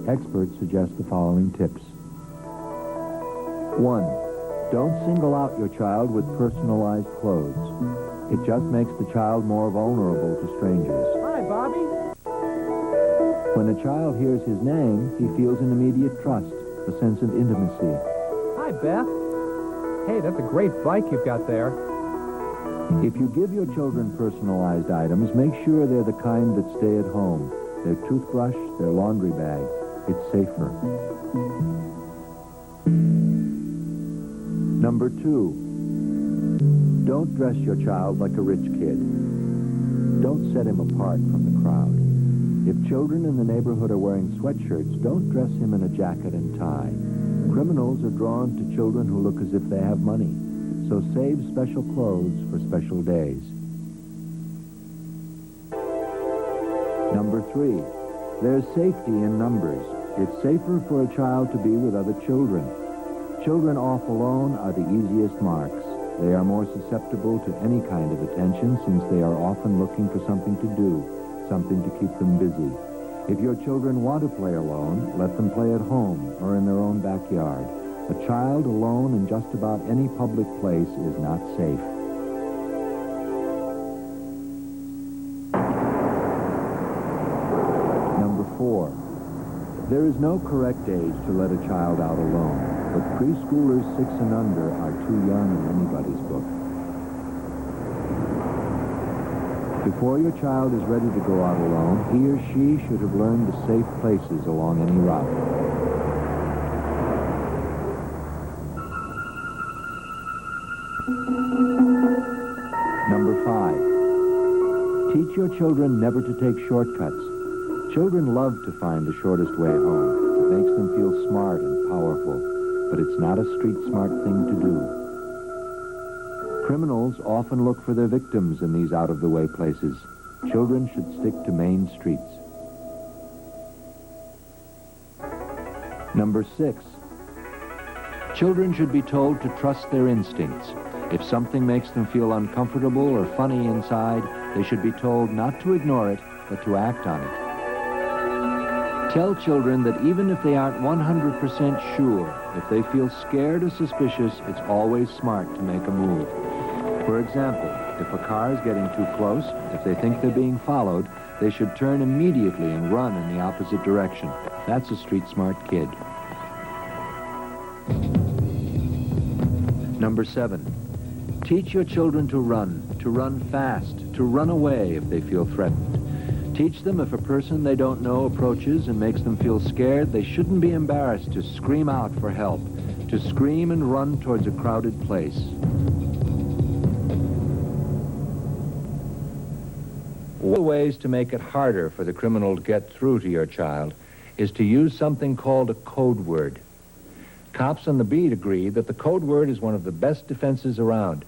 Experts suggest the following tips. 1. Don't single out your child with personalized clothes. It just makes the child more vulnerable to strangers. Hi, Bobby. When a child hears his name, he feels an immediate trust, a sense of intimacy. Hi, Beth. Hey, that's a great bike you've got there. If you give your children personalized items, make sure they're the kind that stay at home. Their toothbrush, their laundry bag. It's safer. Number 2, don't dress your child like a rich kid. Don't set him apart from the crowd. If children in the neighborhood are wearing sweatshirts, don't dress him in a jacket and tie. Criminals are drawn to children who look as if they have money, so save special clothes for special days. Number 3, there's safety in numbers. It's safer for a child to be with other children. Children off alone are the easiest marks. They are more susceptible to any kind of attention since they are often looking for something to do, something to keep them busy. If your children want to play alone, let them play at home or in their own backyard. A child alone in just about any public place is not safe. Number 4. There is no correct age to let a child out alone, but preschoolers 6 and under are too young in anybody's book. Before your child is ready to go out alone, he or she should have learned the safe places along any route. Number 5. Teach your children never to take shortcuts. Children love to find the shortest way home. It makes them feel smart and powerful, but it's not a street-smart thing to do. Criminals often look for their victims in these out-of-the-way places. Children should stick to main streets. Number 6. Children should be told to trust their instincts. If something makes them feel uncomfortable or funny inside, they should be told not to ignore it, but to act on it. Tell children that even if they aren't 100% sure, if they feel scared or suspicious, it's always smart to make a move. For example, if a car is getting too close, if they think they're being followed, they should turn immediately and run in the opposite direction. That's a street-smart kid. Number 7. Teach your children to run fast, to run away if they feel threatened. Teach them if a person they don't know approaches and makes them feel scared, they shouldn't be embarrassed to scream out for help, to scream and run towards a crowded place. One of the ways to make it harder for the criminal to get through to your child is to use something called a code word. Cops on the beat agree that the code word is one of the best defenses around.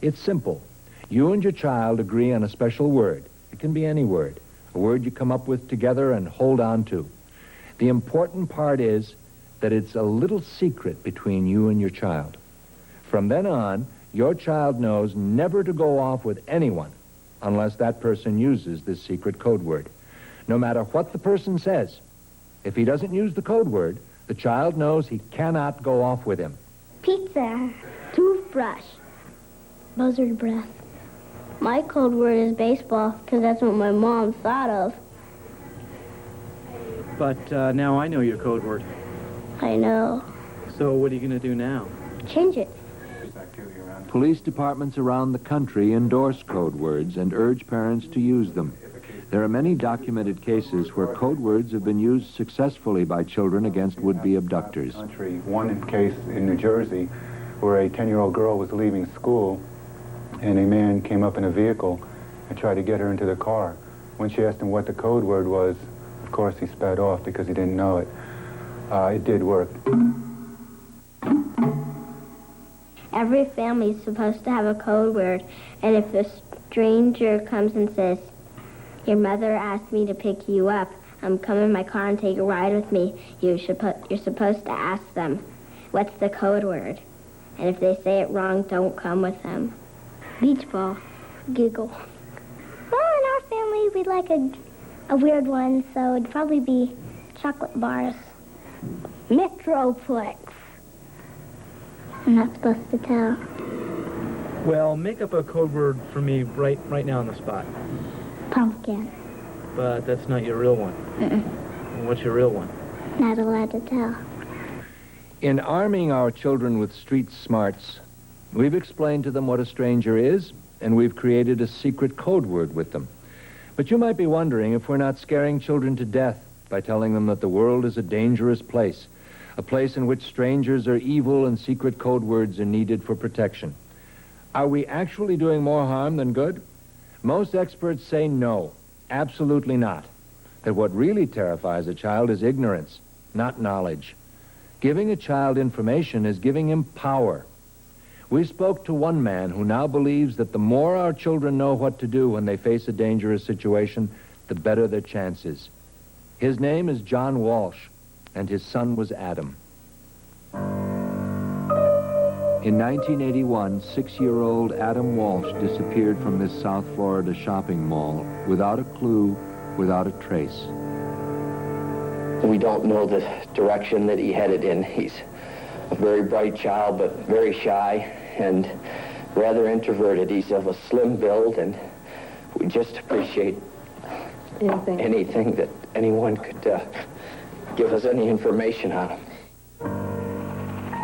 It's simple. You and your child agree on a special word. It can be any word. A word you come up with together and hold on to. The important part is that it's a little secret between you and your child. From then on, your child knows never to go off with anyone unless that person uses this secret code word. No matter what the person says, if he doesn't use the code word, the child knows he cannot go off with him. Pizza, toothbrush, buzzard breath. My code word is baseball, because that's what my mom thought of. But now I know your code word. I know. So what are you going to do now? Change it. Police departments around the country endorse code words and urge parents to use them. There are many documented cases where code words have been used successfully by children against would-be abductors. One case in New Jersey where a 10-year-old girl was leaving school and a man came up in a vehicle and tried to get her into the car. When she asked him what the code word was, of course he sped off because he didn't know it. It did work. Every family is supposed to have a code word, and if a stranger comes and says, "Your mother asked me to pick you up. Come in my car and take a ride with me," you're supposed to ask them, "What's the code word?" And if they say it wrong, don't come with them. Beach ball. Giggle. Well, in our family, we'd like a weird one, so it'd probably be chocolate bars. Metroplex. I'm not supposed to tell. Well, make up a code word for me right now on the spot. Pumpkin. But that's not your real one. Mm-mm. What's your real one? Not allowed to tell. In arming our children with street smarts, we've explained to them what a stranger is, and we've created a secret code word with them. But you might be wondering if we're not scaring children to death by telling them that the world is a dangerous place, a place in which strangers are evil and secret code words are needed for protection. Are we actually doing more harm than good? Most experts say no, absolutely not. That what really terrifies a child is ignorance, not knowledge. Giving a child information is giving him power. We spoke to one man who now believes that the more our children know what to do when they face a dangerous situation, the better their chances. His name is John Walsh, and his son was Adam. In 1981, 6-year-old Adam Walsh disappeared from this South Florida shopping mall without a clue, without a trace. We don't know the direction that he headed in. He's a very bright child, but very shy and rather introverted. He's of a slim build, and we just appreciate anything that anyone could give us any information on him.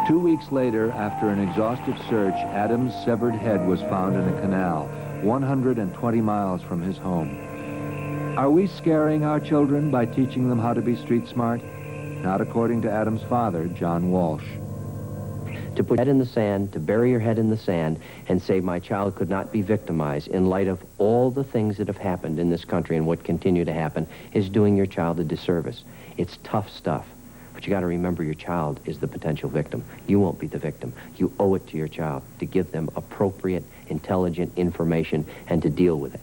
2 weeks later, after an exhaustive search, Adam's severed head was found in a canal 120 miles from his home. Are we scaring our children by teaching them how to be street smart? Not according to Adam's father, John Walsh. To put your head in the sand, to bury your head in the sand, and say my child could not be victimized in light of all the things that have happened in this country and what continue to happen is doing your child a disservice. It's tough stuff. But you got to remember your child is the potential victim. You won't be the victim. You owe it to your child to give them appropriate, intelligent information and to deal with it.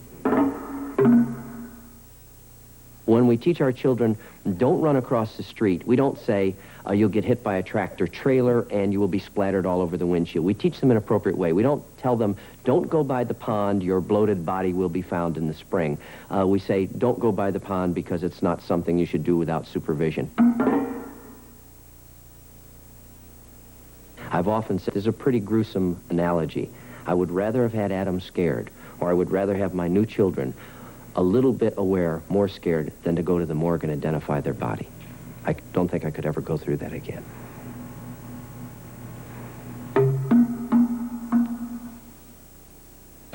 When we teach our children, don't run across the street, we don't say, you'll get hit by a tractor trailer and you will be splattered all over the windshield. We teach them an appropriate way. We don't tell them, don't go by the pond, your bloated body will be found in the spring. We say, don't go by the pond because it's not something you should do without supervision. I've often said, this is a pretty gruesome analogy. I would rather have had Adam scared, or I would rather have my new children a little bit aware, more scared, than to go to the morgue and identify their body. I don't think I could ever go through that again.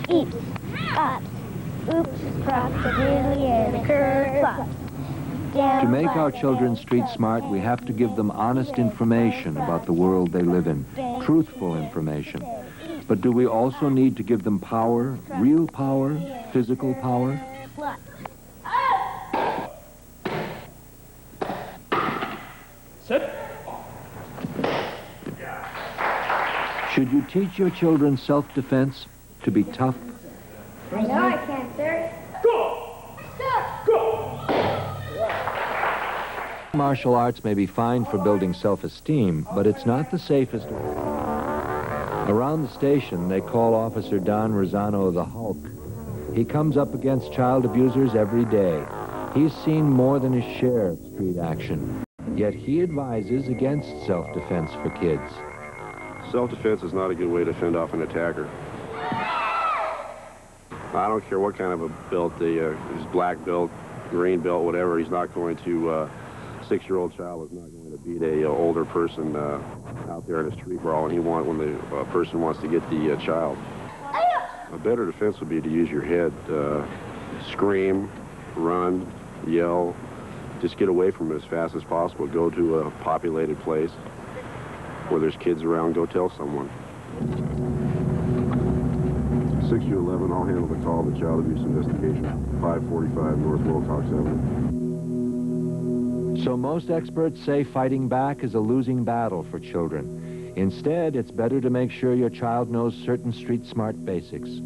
Eeps, ups, oops, cross the wheelie, curve, flops. To make our children street smart, we have to give them honest information about the world they live in, truthful information. But do we also need to give them power, real power, physical power? Sit. Should you teach your children self-defense, to be tough? I know I can't, sir. Martial arts may be fine for building self-esteem, but it's not the safest. Around the station, they call Officer Don Rosano the Hulk. He comes up against child abusers every day. He's seen more than his share of street action. Yet he advises against self-defense for kids. Self-defense is not a good way to fend off an attacker. I don't care what kind of a build, he's black built, green built, whatever, he's not going to, 6-year-old child is not going to beat a older person out there in a street brawl when the person wants to get the child. A better defense would be to use your head, scream, run, yell, just get away from it as fast as possible. Go to a populated place where there's kids around, go tell someone. 6-11, I'll handle the call to child abuse investigation, 545 North Wilcox Avenue. So most experts say fighting back is a losing battle for children. Instead, it's better to make sure your child knows certain street smart basics.